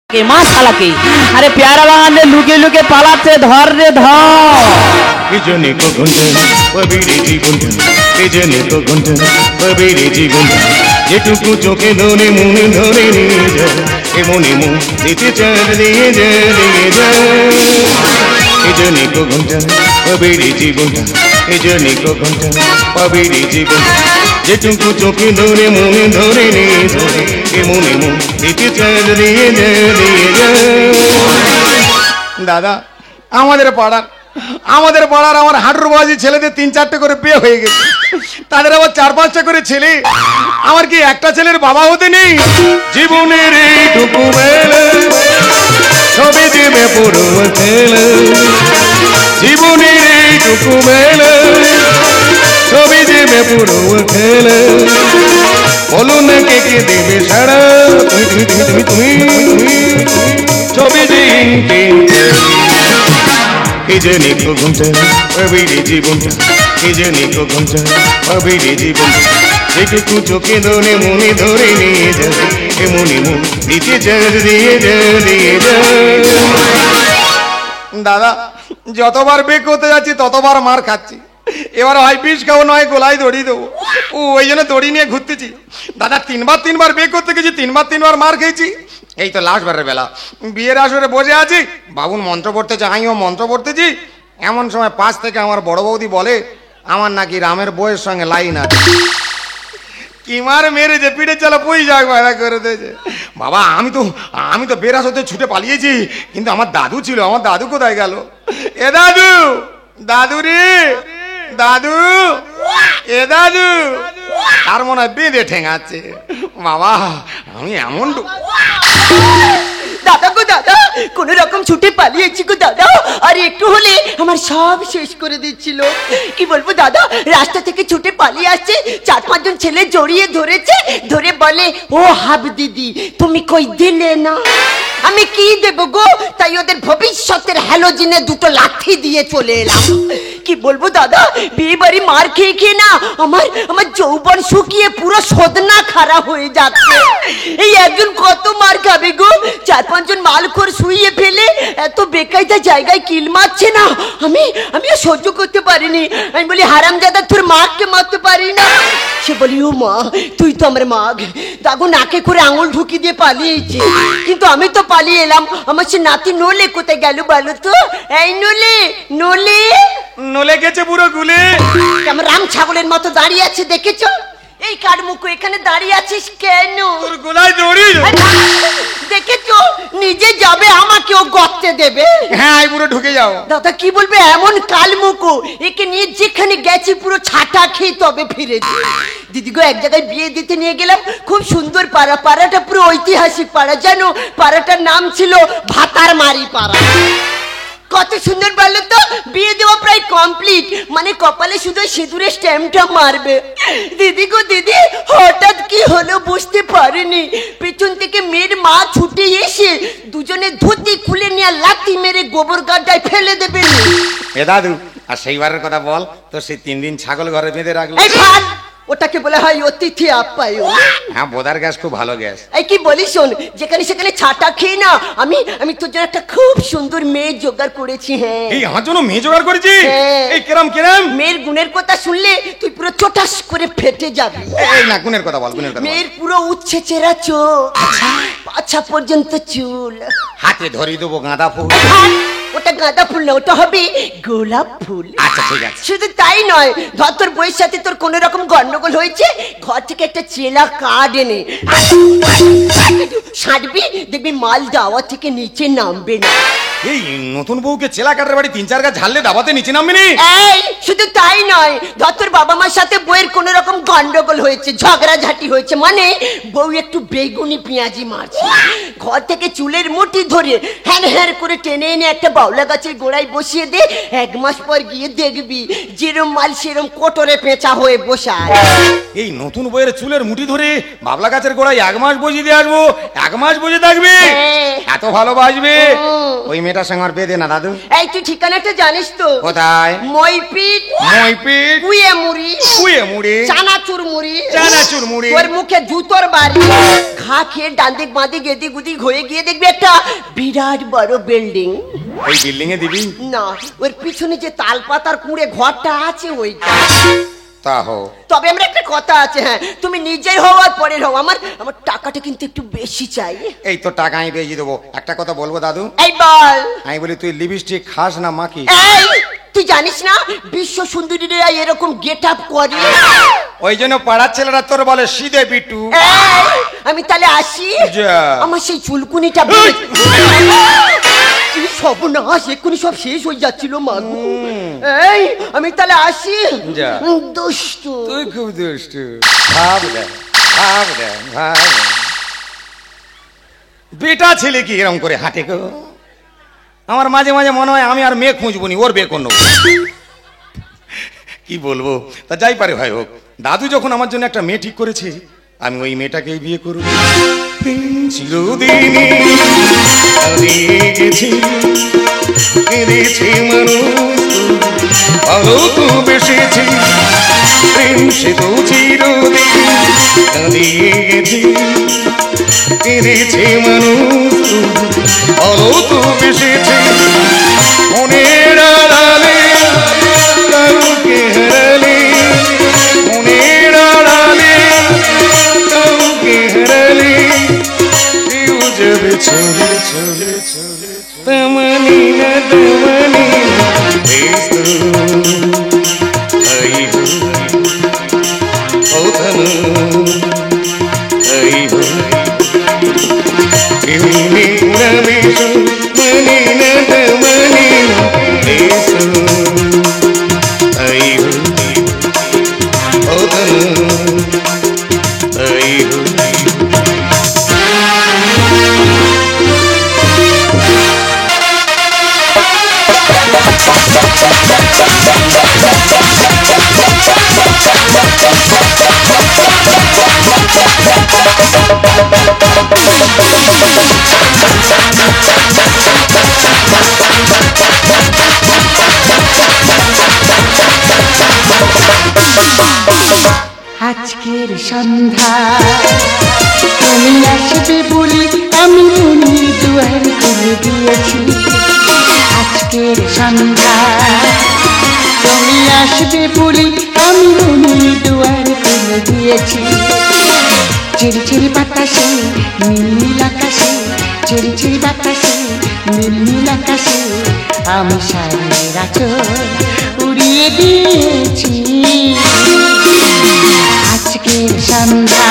के मां साला के अरे प्यारा बागान रे लुके लुके पालाते धर रे धर इजने को घंटे पबिड़ी जीवन इजने को घंटे पबिड़ी जीवन যেটুকু চোখে ধরে মনে ধরে নিয়ে যায় এমনি মন দিতে চার দিয়ে যায় ইজনে को ঘন্টা পবিড়ি জীবনটা ইজনে को ঘন্টা পবিড়ি জীবন যেটুকু চোখে ধরে মনে ধরে নিয়ে যায় এমনি মন দিতে চার দিয়ে যায় দাদা আমাদের পাড়ার আমার হাঁটুর বাজি ছেলেদের 3-4টে করে বিয়ে হয়ে গেছে তাদের আবার 4-5টা করে ছেলে আমার কি একটা ছেলের বাবা হতে নেই জীবনের এইটুকু বেলা সবে দেবে পড়ুয়া খেলা জীবনের এইটুকু বেলা সবে দেবে পড়ুয়া খেলা বলো না কে কে দেবে সারা তুমি সবে দিন इजने को घंटा पबिड़ी जीवनटा इजने को घंटा पबिड़ी जीवनटा যেটুকু চোখে ধরে মনে ধরে নিয়ে যায় এমনি মন দিতে চার দিয়ে যায় দাদা যতবার বেক করতে যাচ্ছি ততবার মার খাচ্ছি এবার হয় বিষ খাবো নয় গোলায় দড়ি দেবো ওই জন্য দড়ি নিয়ে ঘুরতেছি দাদা তিনবার বেক করতে গেছি তিনবার মার খেয়েছি এই তো লাস্ট বারের বেলা বিয়ের আসরে বসে আছি বাবুন মন্ত্র পড়তেছে আমিও মন্ত্র পড়তেছি এমন সময় পাশ থেকে আমার বড় বৌদি বলে আমার নাকি রামের বউয়ের সঙ্গে লাইন আছে কি মার মেরে যে পিঠে চালা পুই যাক ভাড়া করে দিয়েছে বাবা আমি তো বেরাস হতে ছুটে পালিয়েছি কিন্তু আমার দাদু ছিল আমার দাদু কোথায় গেল এ দাদু রে দাদু এ দাদু আর মনে হয় বেঁধে ঠেঙাচ্ছে বাবা আমি এমন দাদা গো দাদা কোন রকম ছুটে পালিয়েছি গো দাদা আর একটু হলে আমার সব শেষ করে দিচ্ছিল কি বলবো দাদা রাস্তা থেকে ছুটে পালিয়ে আসছে 4-5 জন ছেলে জড়িয়ে ধরেছে ধরে বলে ও হাব দিদি তুমি কই দিলে না আমি কি দেব গো তাই ওদের ভবিষ্যতের হ্যালোজিনে দুটো লাঠি দিয়ে চলে এলাম কি বলবো দাদা বিয়ে বাড়ি মার খেয়ে না আমার যৌবন শুকিয়ে পুরো সদনা খাড়া হয়ে যাচ্ছে এই একজন কত মার খাবে গো 4-5 জন মালখোর শুইয়ে ফেলে এত বেকায়দা জায়গায় কিল মারছে না আমিও সহ্য করতে পারিনি আমি বলি হারামজাদা তোর মাকে মারতে পারি না সে বলি ও মা তুই তো আমার মা দাগো নাকে করে আঙুল ঢুকি দিয়ে পালিয়েছে কিন্তু আমি তো পালিয়ে এলাম আমার সে নাতি নলে কোথায় গেল বলো তো এই নলে গেছে পুরো গুলে কেমন রাম ছাগলের মতো দাঁড়িয়ে আছে দেখেছো এই কাঠমুখো এখানে দাঁড়িয়ে আছিস কেন তোর গোলায় দড়ি দেখেছো নিজে যাবে আমাকেও গর্তে দেবে হ্যাঁ এই পুরো ঢুকে যাও দাদা কি বলবে এমন কালমুখো একে নিয়ে যেখানে গেছি পুরো ছাটা খেয়ে তবে ফিরেছি দিদি গো এক জায়গায় বিয়ে দিতে নিয়ে গেলাম খুব সুন্দর পাড়াটা পুরো ঐতিহাসিক পাড়া জানো পাড়াটার নাম ছিল ভাতার মারি পাড়া কত সুন্দর বললো তো বিয়ে দেওয়া প্রায় কমপ্লিট মানে কপালে শুধু সিঁদুরের স্ট্যাম্পটা মারবে দিদি গো দিদি হঠাৎ কি হলো বুঝতে পারিনি পেছন থেকে মেয়ের মা ছুটে এসে দুজনে ধুতি খুলে নিয়ে লাথি মেরে গোবর গাড্ডায় ফেলে দেবে এ দাদু আর সেইবারের কথা বল তো সেই 3 দিন ছাগল ঘরে বেঁধে রাখলো ওটাকে বলা হয় অতিথি আপ্যায়ন হ্যাঁ বোদার গ্যাস খুব ভালো গ্যাস এই কি বলিস শোন যেখানে সেখানে ছাটা খেয়ে না আমি তোর জন্য একটা খুব সুন্দর মেয়ে জোগাড় করেছি হ্যাঁ এই আমার জন্য মেয়ে জোগাড় করেছি এই কেরাম মেয়ের গুণের কথা শুনলে তুই পুরো চটাস করে ফেটে যাবি এই না গুণের কথা বল মেয়ের পুরো উচ্ছে চেরা চোখ পাছা পর্যন্ত চুল হাতে ধরে দেবো গাঁদা ফুল ওটা গাঁদা ফুল না ওটা হবে গোলাপ ফুল আচ্ছা ঠিক আছে শুধু তাই নয় ধর তোর বইয়ের সাথে তোর কোন রকম গন্ডগোল হয়েছে ঘর থেকে একটা চেলা কার্ড এনে ছাড়বি দেখবি মাল দাওয়া থেকে নিচে নামবে না এই নতুন বউকে চেলা কাটার বাড়ি 3-4 গাছ ঝাললে দাবাতে নিচে নামবে না এই শুধু তাই নয় ধর তোর বাবা মার সাথে বইয়ের কোন রকম গন্ডগোল হয়েছে ঝগড়াঝাটি হয়েছে মানে বউ একটু বেগুনি পেঁয়াজি মারছে ঘর থেকে চুলের মুঠি ধরে হ্যাঁ করে টেনে এনে একটা বাউলা গাছের গোড়ায় বসিয়ে দে 1 মাস পর গিয়ে দেখবি যেরম মাল সেরম কোটরে পেঁচা হয়ে বসায় এই নতুন বইয়ের চুলের মুঠি ধরে বাবলা গাছের গোড়ায় 1 মাস বসিয়ে দিয়ে আসবো 1 মাস বসে থাকবে আর এত ভালোবাসবে ওই মেয়েটার সঙ্গে আর বেঁধে না দাদু। এই তুই ঠিকানাটা জানিস তো? কোথায়? মইপিট মইপিট, কুয়ে মুড়ি, কুয়ে মুড়ি, চানাচুর মুড়ি, চানাচুর মুড়ি। তোর মুখে জুতোর বাড়ি। ঘা খেয়ে ডান দিক বাঁ দিক এদিক ওদিক হয়ে গিয়ে দেখবি একটা বিরাট বড় বিল্ডিং। ওই বিল্ডিং এ দিবি? না, ওর পিছনে যে তাল পাতার কুঁড়ে ঘরটা আছে ওইটা। তা হো। তবে আমার একটা কথা আছে, হ্যাঁ তুমি নিজেই হও আর পরের হও, আমার টাকাটা কিন্তু একটু বেশি চাই। এই তো টাকা আমি বেজে দেবো। একটা কথা বলবো দাদু? এই বল। আমি বলি তুই লিপস্টিক খাস না মাখি? এই তুই জানিস না বিশ্ব সুন্দরীরা এরকম গেট আপ করে? ওই জন্য পাড়ার ছেলেরা তোর বলে সিধে বিটু। এই, আমি তাহলে আসি। যা। আমার সেই চুলকুনিটা সর্বনাশ, এক্ষুনি সব শেষ হয়ে যাচ্ছিল মাগু। এই আমি তাহলে আসি। যা। দুষ্টু তুই খুব দুষ্টু। ভাব রে, ভাব রে, ভাব রে। বেটা ছেলে কি এরকম করে হাঁটে গো? আমার মাঝে মাঝে মনে হয় আমি আর মেয়ে খুঁজবো নি, ওর বেকন নেবো। কি বলবো, তা যাই পারে ভাই হোক, দাদু যখন আমার জন্য একটা মেয়ে ঠিক করেছে, আমি ওই মেয়েটাকেই বিয়ে করব। চিরদিনই হারিয়ে গেছি, কেঁদেছে মানুষ, ভালো তো বেসেছি, প্রেম সে তো চিরদিন হারিয়ে গেছি, কেঁদেছে মানুষ, ভালো তো বেসেছি, মনের আড়ালে কাউকে হারালে, মনের আড়ালে কাউকে হারালে, কেউ যাবে চলে চলে চলে, তেমনি না তেমনি বেস্তু আই হো ও ধনু আই হো তেমনি না বেস্তু মনি না তেমনি বেস্তু আই হো ও ধনু আই হো। আজকের সন্ধ্যা তুমি আসবে বলি আমি মনের দুয়ার খুলে দিয়েছি। আজকের সন্ধ্যা তুমি আসবে বলি আমি মনের দুয়ার খুলে দিয়েছি। ঝিরি ঝিরি বাতাসে নীল নীল আকাশে, ঝিরি ঝিরি বাতাসে নীল নীল আকাশে আমি শাড়ির আঁচল উড়িয়ে দিয়েছি। আজকের সন্ধ্যা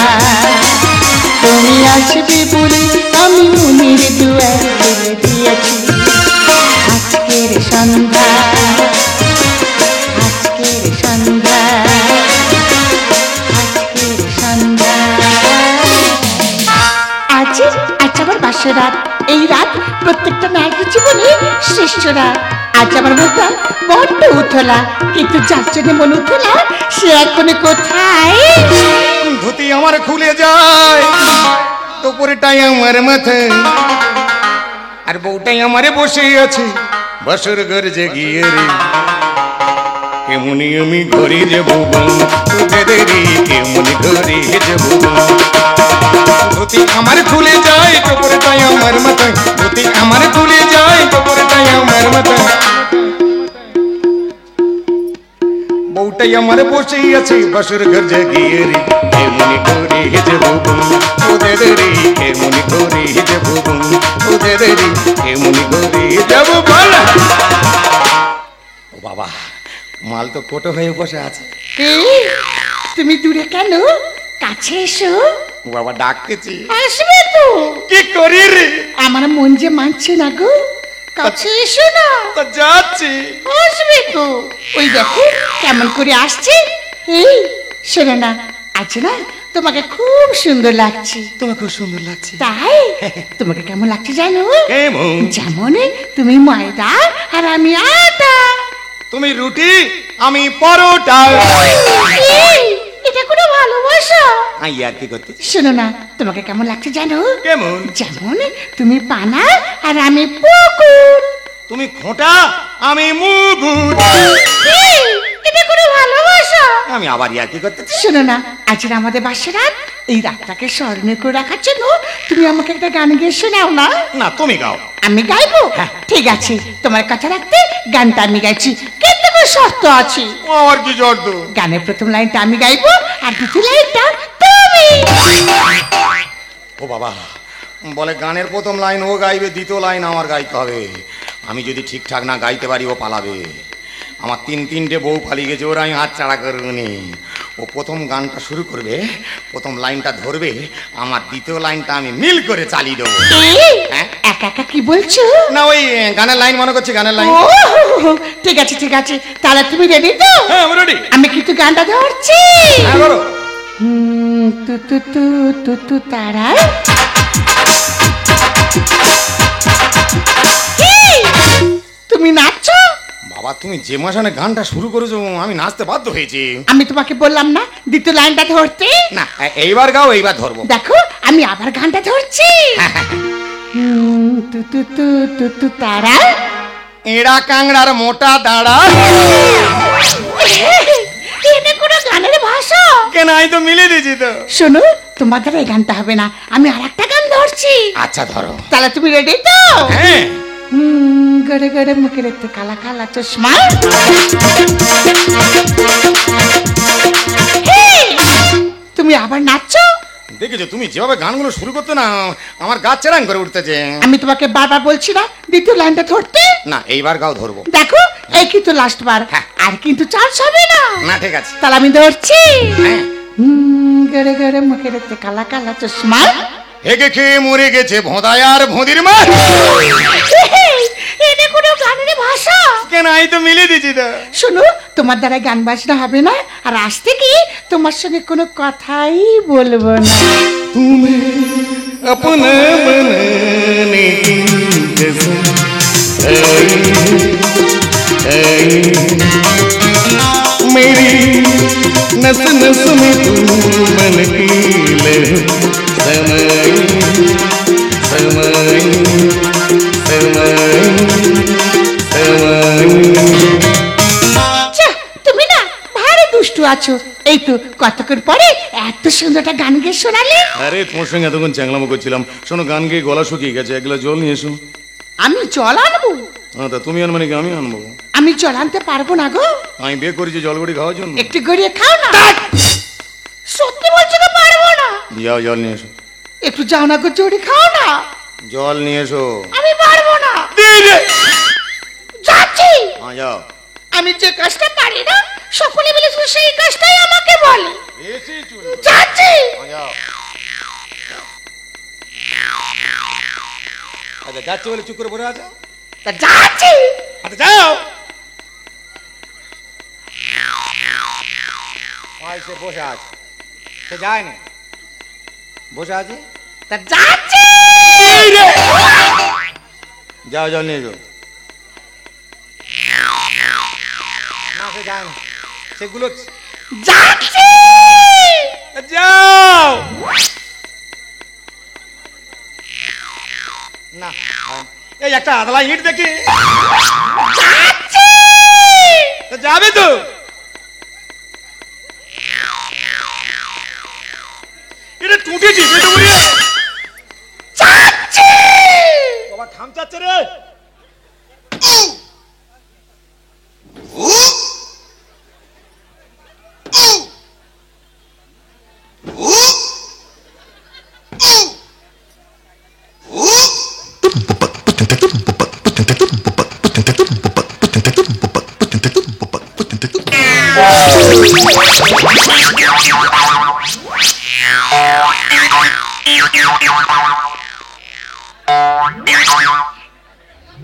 তুমি আসবে বলে আমি মনের দুয়ার খুলে দিয়েছি। আজকের সন্ধ্যা, আজকের সন্ধ্যা, আজকের সন্ধ্যা। আজ আমার বাসর রাত, এই রাত প্রত্যেকটা নায়কের জীবনে শ্রেষ্ঠ রাত। আজ আমার মনটা বড্ড উথলা, কিন্তু যার জন্য মন উথলা সে এখনো কোথায়? ধুতি আমার খুলে যায়, দুপুরটাই আমার মাথায়, আর বউটাই আমারে বসে আছে বাসর ঘর জেগিয়ে রে। কেমনি আমি ঘরে যাবো তোদের রে, কেমনি ঘরে যাবো। ধুতি আমার খুলে যায়, দুপুরটাই আমার মাথায়, ধুতি আমার খুলে যায়, দুপুরটাই আমার মাথায়, বউটাই আমার বসেই আছে বাসর ঘর জাগিয়ে রে। কেমনি করে যাবো তোদের রে, কেমনি করে যাবো তোদের রে, কেমনি করে যাবো বল। ও বাবা, মাল তো কোটো হয়ে বসে আছে। তুমি দূরে কেন? কাছে এসো। ও বাবা ডাকতেছি। আসবে তো। কি করি রে? আমার মন যে মানছে না গো, কাছে এসো না। তো যাচ্ছি। আসবে তো। ওই দেখো কেমন করে আসছে। এই শোনো না, আজ না তোমাকে খুব সুন্দর লাগছে। তোমার খুব সুন্দর লাগছে। তাই? তোমাকে কেমন লাগছে জানো? কেমন? যেমন তুমি ময়দা আর আমি আটা। তুমি রুটি, আমি পরোটা। এই, এটা কোনো ভালোবাসা ভালোবাসো? আই আর কি করতে শোনো না, তোমাকে কেমন লাগছে জানো? কেমন? যেমন তুমি পানা আর আমি পুকুর। তুমি খোঁটা, আমি মুগুর। এই, এটা কোনো ভালোবাসা? আমি আবার ইয়ার কি করতে শোনো না, আজকে আমাদের বাসর রাত, এই রাতটাকে স্মরণীয় করে রাখার জন্য তুমি আমাকে একটা গান গেয়ে শোনাও না। না, তুমি গাও। আমি গাইবো? ঠিক আছে, তোমার কথা রাখতে গানটা আমি গাইছি, কিন্তু কোনো শর্ত আছে। আমার কি শর্ত? গানের প্রথম লাইনটা আমি গাইবো আর দ্বিতীয় লাইনটা তুমি। ও বাবা, বলে গানের প্রথম লাইন ও গাইবে, দ্বিতীয় লাইন আমার গাইতে হবে। আমি যদি ঠিকঠাক না গাইতে পারি ও পালাবে। আমার তিনটে বউ পালিয়ে গেছে, ওরা আমি হাত ছাড়া করবনি। ও প্রথম গানটা শুরু করবে, প্রথম লাইনটা ধরবে, আমার দ্বিতীয় লাইনটা আমি মিল করে চালিয়ে দেবো। হ্যাঁ? একা একা কি বলছো? না, ওই গানের লাইন মনে করছি, গানের লাইন। ও, ঠিক আছে ঠিক আছে, তাহলে তুমি রেডি তো? হ্যাঁ, আমি রেডি। আমি কিন্তু গানটা ধরছি। হ্যাঁ, বলো। তু তু তু তু তু তারা। তুমি নাচছো? বাবা, তুমি যে মাসানে গানটা শুরু করেছো আমি নাচতে বাধ্য হয়েছি। আমি তোমাকে বললাম না দ্বিতীয় লাইনটা ধরতে? না, এইবার গাও, এইবার ধরবো। দেখো আমি আবার গানটা ধরছি। তু তু তু তু তু তারা। এড়া কাংড়ার মোটা দাঁড়া। এটা কোনো গানের ভাষা? কেন, আমি তো মিলে দিয়েছি তো। শোনো, তোমার দ্বারা এই গানটা হবে না, আমি আর একটা গান ধরছি। আচ্ছা, ধরো। তাহলে তুমি রেডি তো? হ্যাঁ। গড়ে গড়ে মুখে রেখে কালা কালা চশমা। তুমি আবার নাচছো? দেখেছো, তুমি যেভাবে গানগুলো শুরু করতে না, আমার গা চেরাং করে উঠতেছে। আমি তোমাকে বারবার বলছি না দ্বিতীয় লাইনটা ধরতে? না, এইবার গাও, ধরবো। দেখো এই কিন্তু লাস্ট বার, হ্যাঁ। আর কিন্তু চান্স হবে না। না, ঠিক আছে। তাহলে আমি ধরছি। হ্যাঁ। গড়ে গড়ে মুখে রেখে কালা কালা চশমা। হেগে খেয়ে মরে গেছে ভোঁদায় আর ভোঁদির মা। এটা কোনো গানের ভাষা? কেন, আমি তো মিলে দিয়েছি তো। শোনো, তোমার দ্বারা গান বাজনা হবে না, আর আজ থেকে তোমার সঙ্গে কোনো কথাই বলবো না। তুমি अपना बनाने की कसम मेरी नस नस में तू मन की लहर समाई समाई समाई समाई। আচ্ছা, তুমি না ভারী দুষ্টু আছো। এই তো কতক্ষণ পরে এত সুন্দর একটা গান গেয়ে শোনালে। আরে, তোমার সঙ্গে এতক্ষণ চ্যাংলামো করছিলাম। শোনো, গান গেয়ে গলা শুকিয়ে গেছে, এক গ্লাস জল নিয়ে এসো। আমি জল আনবো? তা তুমি আনবে নাকি আমি আনবো? আমি জল আনতে পারবো না গো। আমি বিয়ে করেছি জল গড়ি খাওয়ার জন্য। একটু গড়িয়ে খাও না। সত্যি বলছো তো পারবো না? যাও, জল নিয়ে এসো। একটু যাও না গো, জড়ি খাও না। জল নিয়ে এসো। আমি পারবো না। যাচ্ছি। হ্যাঁ, যাও। আমি যে কাজটা পারি না সকলে মিলে শুধু সেই কাজটাই আমাকে বলে। যাচ্ছি। যাও। আচ্ছা, যাচ্ছি বলে চুপ করে পড়ে আছে। তা যাচ্ছি। আচ্ছা, যাও। সে বসে আছে, সে যায়নি, বসে আছে। তা যাচ্ছি। যাও, জল নিয়ে যাও। না, সে যায়নি, সেগুলো যাচ্ছি। যাও না। এই একটা আদলা ইট দেখি। যাচ্ছি। যাবে তো। এটা টুটেছি যাচ্ছি। বাবা, খামচাচ্ছে রে।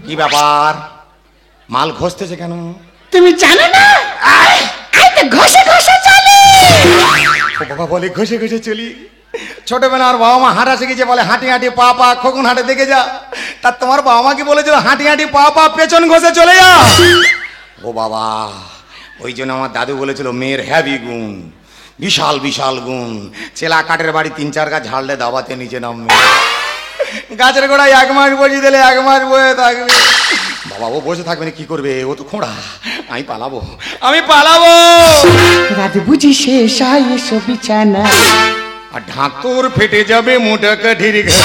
কি ব্যাপার, মাল ঘষতেছে কেন? তুমি জানো না এই তো ঘষে ঘষে চলে। ও বাবা, বলে ঘষে ঘষে চলি। ছোটবেলার বাবা মা হাঁটা শিখেছে, বলে হাঁটি হাঁটি পা পা খোকন হাঁটে দেখে যা। তার তোমার বাবা মা কি বলেছিল, হাঁটি হাঁটি পা পা পেছন ঘষে চলে যা। ও বাবা, ওই জন্য আমার দাদু বলেছিল মেয়ের হ্যাভি গুণ। বিশাল বিশাল গুণ। চেলা কাঠের বাড়ি 3-4 গাছ ঝাড়লে দাবাতে নিচে নামবে। গাছের গোড়ায় 1 মাস বসে দিলে 1 মাস বসে থাকবে। বাবা ও বসে থাকবে না, কি করবে? ও তো খোঁড়া। আমি পালাবো, আমি পালাবো। রাত বুঝি শেষ হয় এসো বিছানা। আর ঢাক তোর ফেটে যাবে মোটা কাঠির ঘা।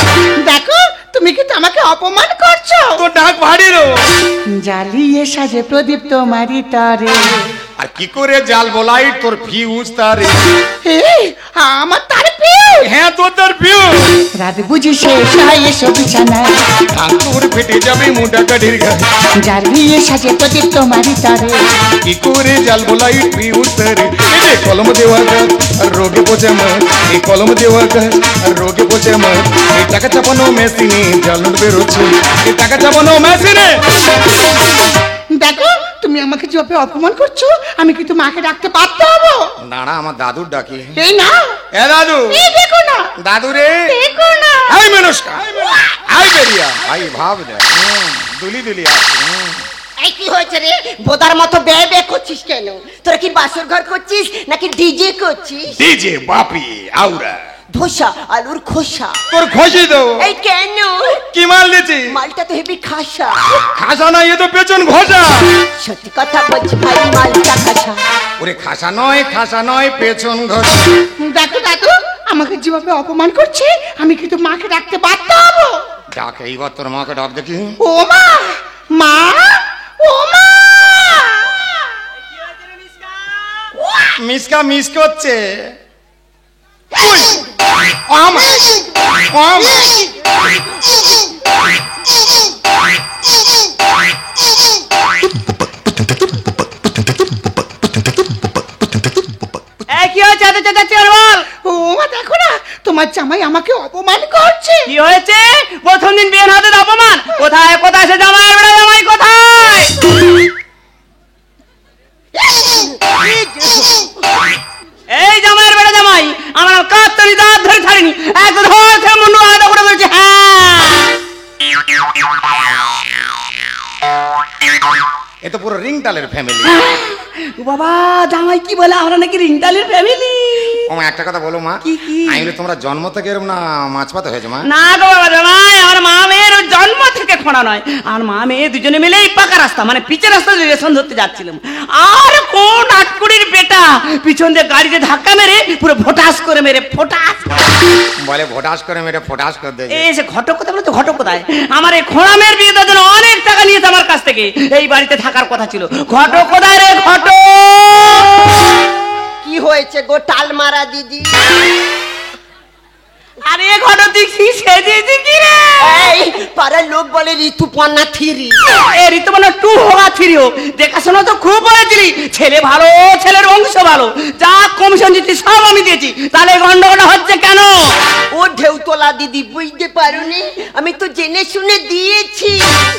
দেখো তুমি কিন্তু আমাকে অপমান করছো। তোর ঢাক ভারী রো। জ্বালিয়ে সাজে প্রদীপ তোমারই তরে। আর কি করে জাল বলাই তোর ফিউজ তারে? এই আমার তার পিউ। হ্যাঁ তোর তার ফিউজ। রাত বুঝি শেষ হয় এসো বিছানা। ঢাক তোর ফেটে যাবে মোটা কাঠির ঘা। জ্বালিয়ে সাজে প্রদীপ তোমারই তরে। কি করে জাল বলাই ফিউজ তারে? এই কলম দেওয়া গাছ আর রোগে পচে মাছ। এই কলম দেওয়া গাছ আর রোগে পচে মাছ। এই টাকা চাপানো মেশিনে জাল বেরোচ্ছে। এই টাকা চাপানো মেশিনে। দেখো তুমি আমাকে যেভাবে অপমান করছো, আমি কিন্তু মাকে ডাকতে বাধ্য হবো। দাঁড়া, আমার দাদুর ডাকি। এই না, এ দাদু, এই দেখো না, দাদু রে, দেখো না। আই মনুষ্কা, আই বেরিয়া, আই ভাব দে। দুলি দুলি আছে। এই কি হয়েছে রে? বোদার মতো বে বে করছিস কেন? তোরা কি বাসর ঘর করছিস নাকি ডিজে করছিস? ডিজে বাপি আউরা। ধোসা আলুর খোসা। তোর খসি দাও। এই কেন? কি মাল দিছি? মালটা তো হেবি খাসা। খাসা না, এ তো পেছন ঘষা। সত্যি কথা বলছি ভাই, মালটা খাসা। ওরে খাসা নয়, খাসা নয়, পেছন ঘষা। দেখো দাদু আমাকে যেভাবে অপমান করছে, আমি কিন্তু মাকে ডাকতে বাধ্য হবো। ডাক, এইবার তোর মাকে ডাক দেখি। ও মা, মা, ও মা। মিসকা মিস করছে। ওই, আমা, আমা। কি হয়েছে? এত চেঁচাচ্ছি আর বল। ও মা দেখো না, তোমার জামাই আমাকে অপমান করছে। কি হয়েছে? প্রথম দিন বিয়ের হাতে অপমান। কোথায় কোথায় সে জামাই? বেড়া জামাই কোথায়? এই জামাইয়ের বেড়া জামাই আমার কাজ তরি দাঁত ধরে ছাড়িনি, এক ধর সে মুন্ডু আলাদা করে বলছে। হ্যাঁ, এ তো পুরো রিংটালের ফ্যামিলি। ও বাবা, জামাই কি বলে আমরা নাকি রিংটালের ফ্যামিলি? ও মা, একটা কথা বলো মা। কি, কি? আমি বলি তোমরা জন্ম থেকে এরকম না মাছ পাতা হয়েছে মা? না গো বাবা জামাই, আমার মা মেয়ের জন্ম থেকে খোঁড়া নয়। আর মা মেয়ে দুজনে মিলেই পাকা রাস্তা, মানে পিচের রাস্তা রিলেশন ধরতে যাচ্ছিলাম। আর কোন আটকুড়ির বেটা পিছন দিয়ে গাড়িতে ধাক্কা মেরে পুরো ফোটাস করে মেরে ফোটাস। বলে ভোটাস করে মেরে ফোটাস করে দেয়। এই সে ঘটক কোথায় বলে তো, ঘটক কোথায়? আমার এই খোঁড়া মেয়ের বিয়ে দেওয়ার জন্য অনেক টাকা নিয়েছে আমার কাছ থেকে। এই বাড়িতে থাকার কথা ছিল। ঘটক কোথায় রে ঘটক? কি হয়েছে গো টাল মারা দিদি? আরে ঘটক দেখছি সেজেছি কি রে? এই পাড়ার লোক বলে ঋতুপর্ণা থিরি। এ ঋতুপর্ণা 2 হোক আর 3 হোক, দেখাশোনা তো খুব বলেছিলি। ছেলে ভালো, ছেলের বংশ ভালো, যা কমিশন দিচ্ছি সব আমি দিয়েছি, তাহলে গন্ডগোল হচ্ছে কেন? ও ঢেউতলা দিদি, বুঝতে পারোনি? আমি তো জেনে শুনে দিয়েছি।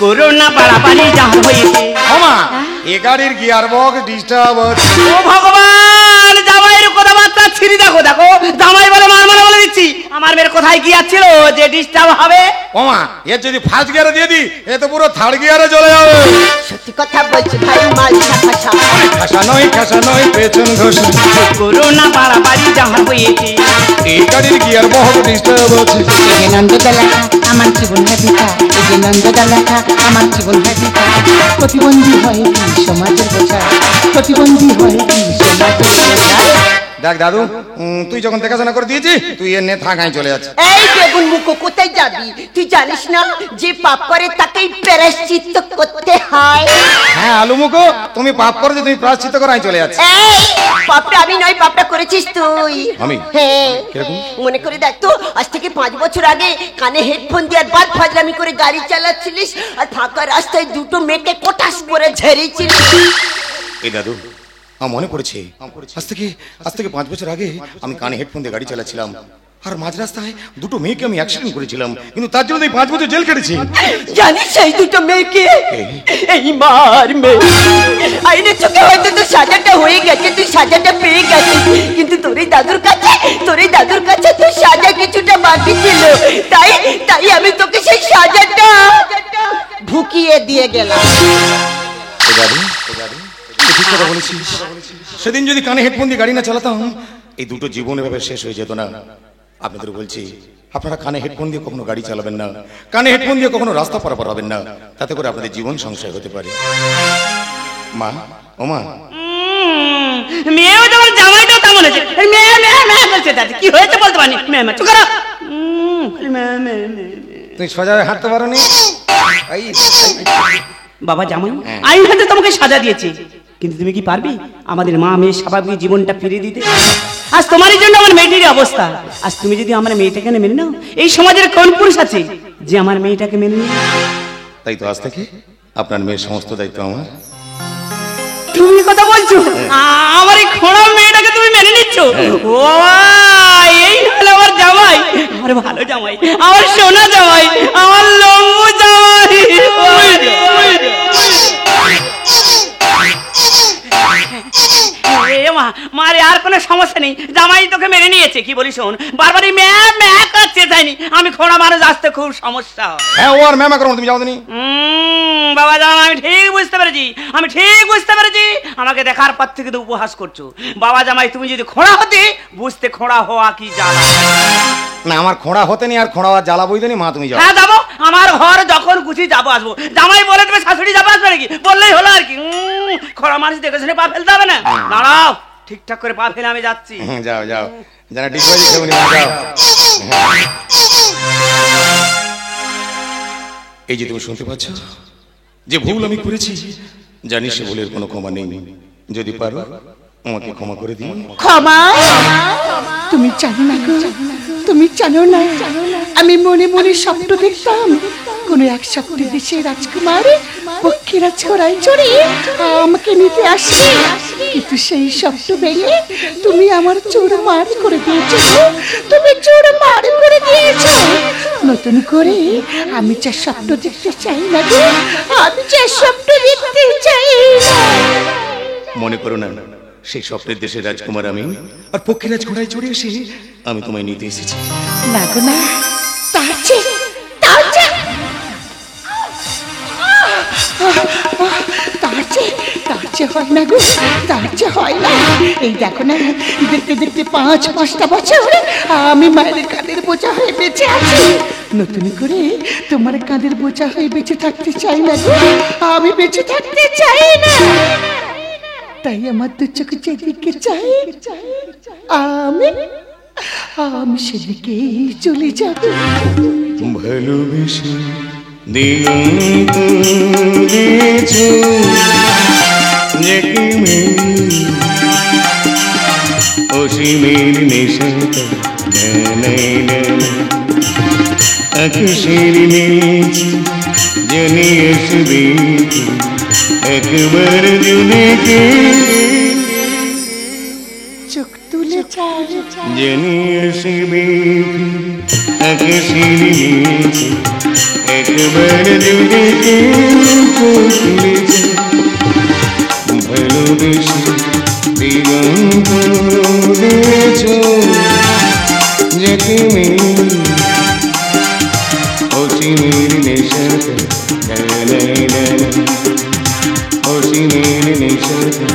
করোনা বাড়াবাড়ি যার হয়েছে। ওমা, এ গাড়ির গিয়ার বক্স ডিস্টার্ব হচ্ছে। ও ভগবান, জামাইয়ের কথাবার্তা ছিঁড়ি। দেখো দেখো, জামাই বলে মার মানে বলে দিচ্ছি। আমার মেয়ের কোথায় গিয়ার ছিল যে ডিস্টার্ব হবে? ওমা, এর যদি ফার্স্ট গিয়ারে দিয়ে দিই, এ তো পুরো থার্ড গিয়ারে চলে যাবে। সত্যি কথা বলছি ভাই, মালটা খাসা। খাসা নয়, খাসা নয়, পেছন ঘষা। করোনা বাড়াবাড়ি যার হয়েছে। এই গাড়ির গিয়ার বক্স ডিস্টার্ব হচ্ছে। এই যে নন্দদলাখা আমার জীবন হাতিকা, এই যে নন্দদলাখা আমার জীবন হাতিকা। প্রতিবন্ধী হয় কি সমাজের বোঝা, প্রতিবন্ধী হয় কি সমাজের বোঝা। দেখ দাদু, তুই যখন দেখাশোনা করে দিয়েছি, তুই এর নিয়ে থাক, আমি চলে যাচ্ছি। এই বেগুন মুখো, কোথায় যাবি? তুই জানিস না যে পাপ করে তাকেই প্রায়শ্চিত্ত করতে হয়? হ্যাঁ আলু মুখো, তুমি পাপ করে যে তুমি প্রায়শ্চিত্ত করো, আমি চলে যাচ্ছি। এই পাপটা আমি নয়, পাপটা করেছিস তুই। আমি? হ্যাঁ। কিরকম? মনে করে দেখ তো, আজ থেকে 5 বছর আগে কানে হেডফোন দিয়ে আর বাদ ফাজলামি করে গাড়ি চালাচ্ছিলিস, আর ফাঁকা রাস্তায় দুটো মেয়েকে কোটাস করে ঝেড়েছিলিস। এই দাদু, আমার মনে পড়েছে, আজ থেকে 5 বছর আগে আমি কানে হেডফোন দিয়ে গাড়ি চালাচ্ছিলাম, আর মাঝ রাস্তায় দুটো মেয়েকে আমি অ্যাক্সিডেন্ট করেছিলাম, কিন্তু তার জন্য আমি 5 বছর জেল কেটেছি। জানিস সেই দুটো মেয়েকে? এই মার মেয়ে। আইনের চোখে হয়তো তোর সাজাটা হয়ে গেছে, তুই সাজাটা পেয়ে গেছিস, কিন্তু তোর এই দাদুর কাছে তোর সাজা কিছুটা বাকি ছিল। তাই আমি তোকে সেই সাজাটা ঢুকিয়ে দিয়ে গেলাম। ঠিক কথা বলেছিস। সেদিন যদি কানে হেডফোন দিয়ে গাড়ি না চালাতাম, এই দুটো জীবন এভাবে শেষ হয়ে যেত না। আপনাদের বলছি, আপনারা কানে হেডফোন দিয়ে কখনো গাড়ি চালাবেন না, কানে হেডফোন দিয়ে কখনো রাস্তা পারাপার হবেন না, তাতে করে আপনাদের জীবন সংশয় হতে পারে। মা, ও মা, মেয়েও যেমন জামাইটাও তেমন হয়েছে। মেয়ে মেয়ে মেয়ে বলছে, দাদি কি হয়েছে বলতে পারিনি। মেয়ে মেয়ে চুপ করো। তুমি সোজা হয়ে হাঁটতে পারো নি? বাবা জামাই, আমি হয়তো তোমাকে সাজা দিয়েছি, কিন্তু তুমি কি পারবে আমাদের মা মেয়ে স্বাভাবিক জীবনটা ফিরিয়ে দিতে? আজ তোমারই জন্য আমার মেয়েটির অবস্থা। আজ তুমি যদি আমার মেয়েটাকে মেনে নাও, এই সমাজের কোন পুরুষ আছে যে আমার মেয়েটাকে মেনে নেয়? তাই তো আজ থেকে আপনার মেয়ের সমস্ত দায়িত্ব আমার। তুমি কথা বলছো? আমার এই খোঁড়া মেয়েটাকে তুমি মেনে নিচ্ছ? ও এই হলো আমার জামাই, আমার ভালো জামাই, আমার সোনা জামাই, আমার লম্বু জামাই। মারে আর কোনো সমস্যা নেই, জামাই তোকে মেনে নিয়েছে। কি বলি শোন, বারবারই ম্যা ম্যা করছে, তাইনি আমি খোঁড়া মানুষ, আসতে খুব সমস্যা। হ্যাঁ, ও আর ম্যামা করো, তুমি যাও নি। বাবা জামাই, আমি ঠিক বুঝতে পেরেছি, আমি ঠিক বুঝতে পেরেছি। আমাকে দেখার পর থেকে তো উপহাস করছো। বাবা জামাই, তুমি যদি খোঁড়া হতে বুঝতে, খোঁড়া হওয়া কি জ্বালা। না, আমার খোঁড়া হতে নি আর খোঁড়া হওয়ার জ্বালা বই দেনি। মা তুমি যাও। হ্যাঁ যাবো, আমার ঘর যখন গুছি যাবো আসবো। জামাই বলে তুমি শাশুড়ি যাবো আসবে নাকি? বললেই হলো আর কি। খোঁড়া মানুষ দেখে শুনে পা ফেলতে হবে না। দাঁড়াও, ঠিকঠাক করে পা ফেলে আমি যাচ্ছি। যাও যাও, জানা ডিসবাজি খেউনি, মা যাও। এই যে তুমি শুনতে পাচ্ছ, যে ভুল আমি করেছি, জানি সে ভুলের কোনো ক্ষমা নেই। যদি পারো আমাকে ক্ষমা করে দিও। ক্ষমা? তুমি জানো না গো, তুমি জানো না, আমি মনে মনে স্বপ্ন দেখতাম কোন এক স্বপ্নে দেশে রাজকুমার পক্ষীরা ছড়াই চড়ে আমাকে নিতে আসবে, কিন্তু সেই স্বপ্ন ভেঙে তুমি আমার চোর মার করে দিয়েছো। তুমি চোর মার করে দিয়েছো। নতুন করে আমি যা স্বপ্ন দেখতে চাই না গো, আমি যা স্বপ্ন দেখতে চাই না। মনে করো না, সেই স্বপ্নের দেশের রাজকুমার আমি, আর পক্ষীরাজ ঘোড়ায় চড়ে এসে আমি তোমায় নিতে এসেছি। না গো না, তার চেয়ে হয় না গো, তার চেয়ে হয় না। এই দেখো না, দেখতে দেখতে 5-5টা বছর আমি মায়ের কাঁধের বোঝা হয়ে বেঁচে আছি। নতুন করে তোমার কাঁধের বোঝা হয়ে বেঁচে থাকতে চাই না গো, আমি বেঁচে থাকতে চাই না। তাই আমার দু চোখ যেদিকে চাই, আমি সেদিকে চলে যাব। ভালোবেসে দিগন্ত দিয়েছো অসীমের নেশাটা, আকাশের নিচে জানি আসবে একবার জুনেকে, চোখ তুলে জানি আসবে আকাশের নিচে একবার জুনেকে, চোখ তুলেছে ভালোবেসে দিগন্ত দিয়েছো যেখানে অসীমের নেশাতে, অসীমের নেশাতে,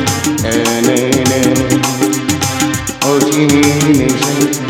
অসীমের নেশাতে।